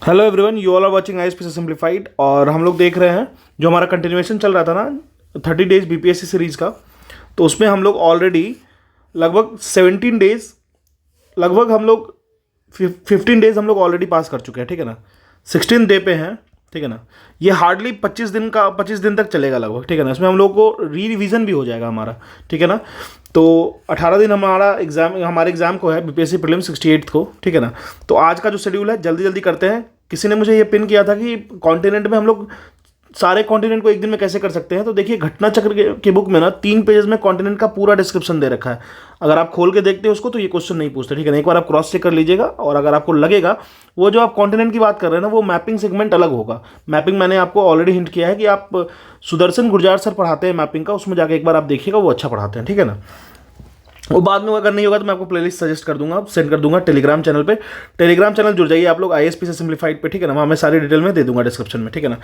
Hello everyone, you all are watching IAS simplified. और हम लोग देख रहे हैं जो हमारा कंटिन्यूएशन चल रहा था ना 30 डेज बीपीएससी सीरीज़ का। तो उसमें हम लोग ऑलरेडी लगभग 17 डेज, लगभग हम लोग 15 डेज हम लोग ऑलरेडी पास कर चुके हैं, ठीक है ना। 16 डे पे हैं, ठीक है ना। ये हार्डली 25 दिन तक चलेगा लगभग, ठीक है ना। इसमें हम लोग को रिवीजन भी हो जाएगा हमारा, ठीक है ना। तो 18 दिन हमारे एग्जाम को है बीपीएससी प्रीलिम 68 को, ठीक है ना। तो आज का जो शेड्यूल है जल्दी जल्दी करते हैं। किसी ने मुझे ये पिन किया था कि कॉन्टिनेंट में हम लोग सारे कॉन्टिनेंट को एक दिन में कैसे कर सकते हैं। तो देखिए, घटना चक्र के बुक में ना 3 पेजेस में कॉन्टिनेंट का पूरा डिस्क्रिप्शन दे रखा है। अगर आप खोल के देखते हो उसको तो ये क्वेश्चन नहीं पूछते, ठीक है ना। एक बार आप क्रॉस चेक कर लीजिएगा। और अगर आपको लगेगा वो जो आप कॉन्टिनेंट की बात कर रहे हैं ना, वो मैपिंग सेगमेंट अलग होगा। मैपिंग मैंने आपको ऑलरेडी हिंट किया है कि आप सुदर्शन गुर्जार सर पढ़ाते हैं मैपिंग का, उसमें जाके एक बार आप देखिएगा, वो अच्छा पढ़ाते हैं, ठीक है ना। वो बाद में अगर नहीं होगा तो मैं आपको प्लेलिस्ट सजेस्ट कर दूंगा, सेंड कर दूंगा टेलीग्राम चैनल पे। टेलीग्राम चैनल जुड़ जाइए आप लोग आईएएस सिंप्लीफाइड पे, ठीक है ना। वहाँ मैं सारी डिटेल में दे दूंगा डिस्क्रिप्शन में, ठीक है ना।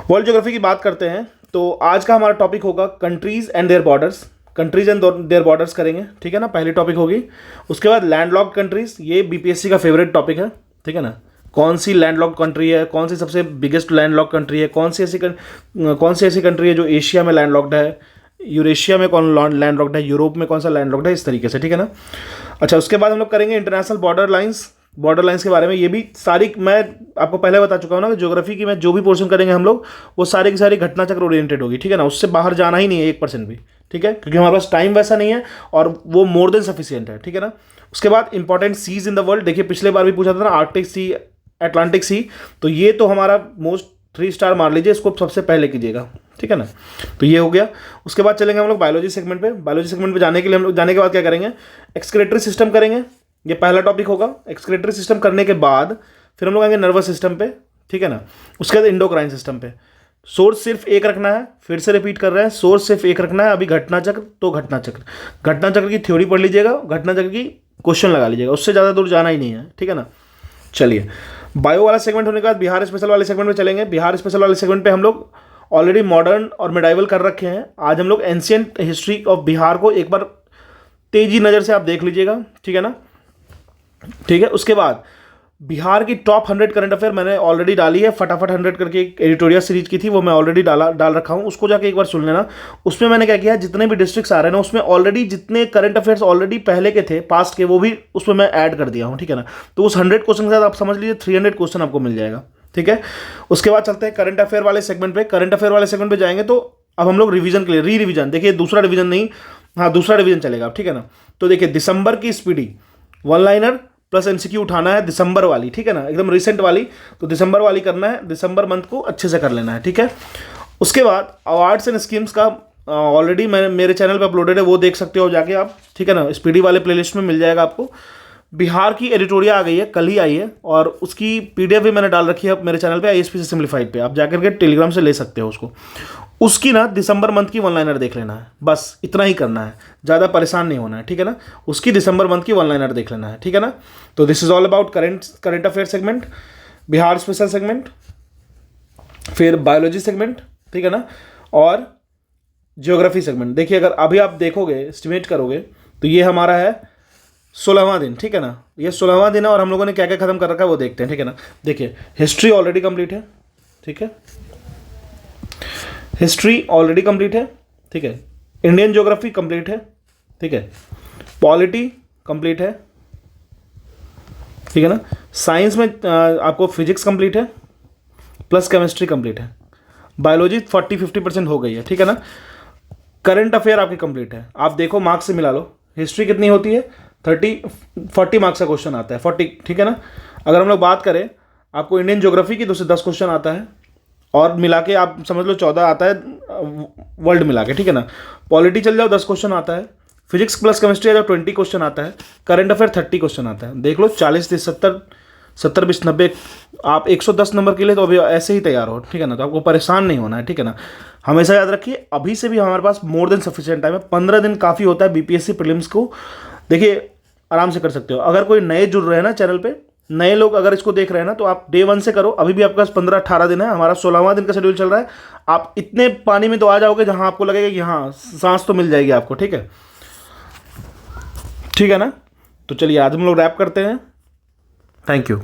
वर्ल्ड ज्योग्राफी की बात करते हैं तो आज का हमारा टॉपिक होगा countries and their borders. Countries and their borders करेंगे, ठीक है ना, पहली टॉपिक होगी। उसके बाद लैंडलॉक्ड कंट्रीज, ये बीपीएससी का फेवरेट टॉपिक है, ठीक है ना। कौन सी लैंडलॉक्ड कंट्री है, कौन सी सबसे बिगेस्ट लैंडलॉक्ड कंट्री है, कौन सी ऐसी कंट्री है जो एशिया में लैंडलॉक्ड है, यूरेशिया में कौन लैंड लॉक्ड है, यूरोप में कौन सा लैंड लॉक्ड है, इस तरीके से, ठीक है ना। अच्छा, उसके बाद हम लोग करेंगे इंटरनेशनल बॉर्डर लाइंस के बारे में। ये भी सारी मैं आपको पहले बता चुका हूँ ना कि ज्योग्राफी की मैं जो भी पोर्शन करेंगे हम लोग, वो सारी की सारी घटना चक्र ओरिएंटेड होगी, ठीक है ना। उससे बाहर जाना ही नहीं है 1% भी, ठीक है, क्योंकि हमारे पास टाइम वैसा नहीं है और वो मोर देन सफिशियंट है, ठीक है ना। उसके बाद important seas in the world, देखिए पिछले बार भी पूछा था ना, आर्कटिक सी, अटलांटिक सी। तो ये तो हमारा मोस्ट 3 स्टार मार लीजिए, इसको सबसे पहले कीजिएगा, ठीक है ना। तो ये हो गया। उसके बाद चलेंगे हम लोग बायोलॉजी सेगमेंट पे। बायोलॉजी सेगमेंट पे जाने के लिए हम लोग जाने के बाद क्या करेंगे, एक्सक्रीटरी सिस्टम करेंगे। ये पहला टॉपिक होगा। एक्सक्रीटरी सिस्टम करने के बाद फिर हम लोग आएंगे नर्वस सिस्टम पे, ठीक है ना। उसके बाद इंडोक्राइन सिस्टम पे। सोर्स सिर्फ एक रखना है, फिर से रिपीट कर रहे हैं, सोर्स सिर्फ एक रखना है। अभी घटना चक्र तो घटना चक्र की थ्योरी पढ़ लीजिएगा, घटना चक्र की क्वेश्चन लगा लीजिएगा, उससे ज़्यादा दूर जाना ही नहीं है, ठीक है ना। चलिए, बायो वाला सेगमेंट होने के बाद बिहार स्पेशल वाले सेगमेंट में चलेंगे। बिहार स्पेशल वाले सेगमेंट पे हम लोग ऑलरेडी मॉडर्न और मेडाइवल कर रखे हैं। आज हम लोग एंशियंट हिस्ट्री ऑफ बिहार को एक बार तेजी नज़र से आप देख लीजिएगा, ठीक है ना, ठीक है। उसके बाद बिहार की टॉप 100 करंट अफेयर मैंने ऑलरेडी डाली है, फटाफट 100 करके एक एडिटोरियल सीरीज की थी, वो मैं ऑलरेडी डाल रखा हूँ, उसको जाके एक बार सुन लेना। उसमें मैंने क्या किया, जितने भी डिस्ट्रिक्ट्स आ रहे हैं ना, उसमें ऑलरेडी जितने करंट अफेयर्स ऑलरेडी पहले के थे पास्ट के, वो भी उसमें मैं ऐड कर दिया हूँ, ठीक है ना। तो उस 100 क्वेश्चन के साथ आप समझ लीजिए 300 क्वेश्चन आपको मिल जाएगा, ठीक है। उसके बाद चलते हैं करंट अफेयर वाले सेगमेंट पे। करंट अफेयर वाले सेगमेंट पे जाएंगे तो अब हम लोग रिवीजन के लिए रिवीजन, देखिए दूसरा रिवीजन नहीं, हाँ दूसरा रिवीजन चलेगा, ठीक है ना। तो देखिए, दिसंबर की स्पीडी 1 लाइनर प्लस एमसीक्यू उठाना है, दिसंबर वाली, ठीक है ना, एकदम रिसेंट वाली। तो दिसंबर वाली करना है, दिसंबर मंथ को अच्छे से कर लेना है, ठीक है। उसके बाद अवार्ड्स एंड स्कीम्स का ऑलरेडी मैंने मेरे चैनल पे अपलोडेड है, वो देख सकते हो जाके आप, ठीक है ना। स्पीडी वाले प्लेलिस्ट में मिल जाएगा आपको। बिहार की एडिटोरियल आ गई है, कल ही आई है, और उसकी पीडीएफ भी मैंने डाल रखी है मेरे चैनल पे आईएएस सिंप्लीफाइड पे, आप जाकर के टेलीग्राम से ले सकते हो उसको। उसकी ना दिसंबर मंथ की 1 लाइनर देख लेना है, बस इतना ही करना है, ज़्यादा परेशान नहीं होना है, ठीक है ना। उसकी दिसंबर मंथ की 1 लाइनर देख लेना है, ठीक है ना। तो this is all about current affair segment, Bihar special segment, फिर बायोलॉजी सेगमेंट, ठीक है ना, और ज्योग्राफी सेगमेंट। देखिए, अगर अभी आप देखोगे, एस्टिमेट करोगे, तो ये हमारा है 16वां दिन, ठीक है ना। ये 16वां दिन है और हम लोगों ने क्या क्या खत्म कर रखा है वो देखते हैं, ठीक है ना। देखिए, हिस्ट्री ऑलरेडी कंप्लीट है, ठीक है, हिस्ट्री ऑलरेडी कंप्लीट है, ठीक है। इंडियन ज्योग्राफी कंप्लीट है, ठीक है। पॉलिटी कंप्लीट है, ठीक है ना। साइंस में आपको फिजिक्स कंप्लीट है, प्लस केमिस्ट्री कंप्लीट है। बायोलॉजी 40-50% हो गई है, ठीक है ना। करंट अफेयर आपकी कंप्लीट है। आप देखो, मार्क्स से मिला लो, हिस्ट्री कितनी होती है, 40 मार्क्स का क्वेश्चन आता है, 40, ठीक है ना। अगर हम लोग बात करें, आपको इंडियन ज्योग्राफी की 2 से 10 क्वेश्चन आता है, और मिला के आप समझ लो 14 आता है वर्ल्ड मिला के, ठीक है ना। पॉलिटी चल जाओ 10 क्वेश्चन आता है, फिजिक्स प्लस केमिस्ट्री आ जाओ 20 क्वेश्चन आता है, करंट अफेयर 30 क्वेश्चन आता है। देख लो, 40, 30, 70, 20, 90, आप 110 नंबर के लिए तो अभी ऐसे ही तैयार हो, ठीक है ना। तो आपको परेशान नहीं होना है, ठीक है ना। हमेशा याद रखिए, अभी से भी हमारे पास मोर देन सफिशिएंट टाइम है, 15 दिन काफ़ी होता है बीपीएससी प्रीलिम्स को। देखिए, आराम से कर सकते हो। अगर कोई नए जुड़ रहे हैं ना चैनल पे, नए लोग अगर इसको देख रहे हैं ना, तो आप डे 1 से करो। अभी भी आपके पास 15-18 दिन है, हमारा 16वां दिन का शेड्यूल चल रहा है। आप इतने पानी में तो आ जाओगे जहां आपको लगेगा कि हाँ सांस तो मिल जाएगी आपको, ठीक है, ठीक है ना। तो चलिए, आज हम लोग रैप करते हैं। Thank you.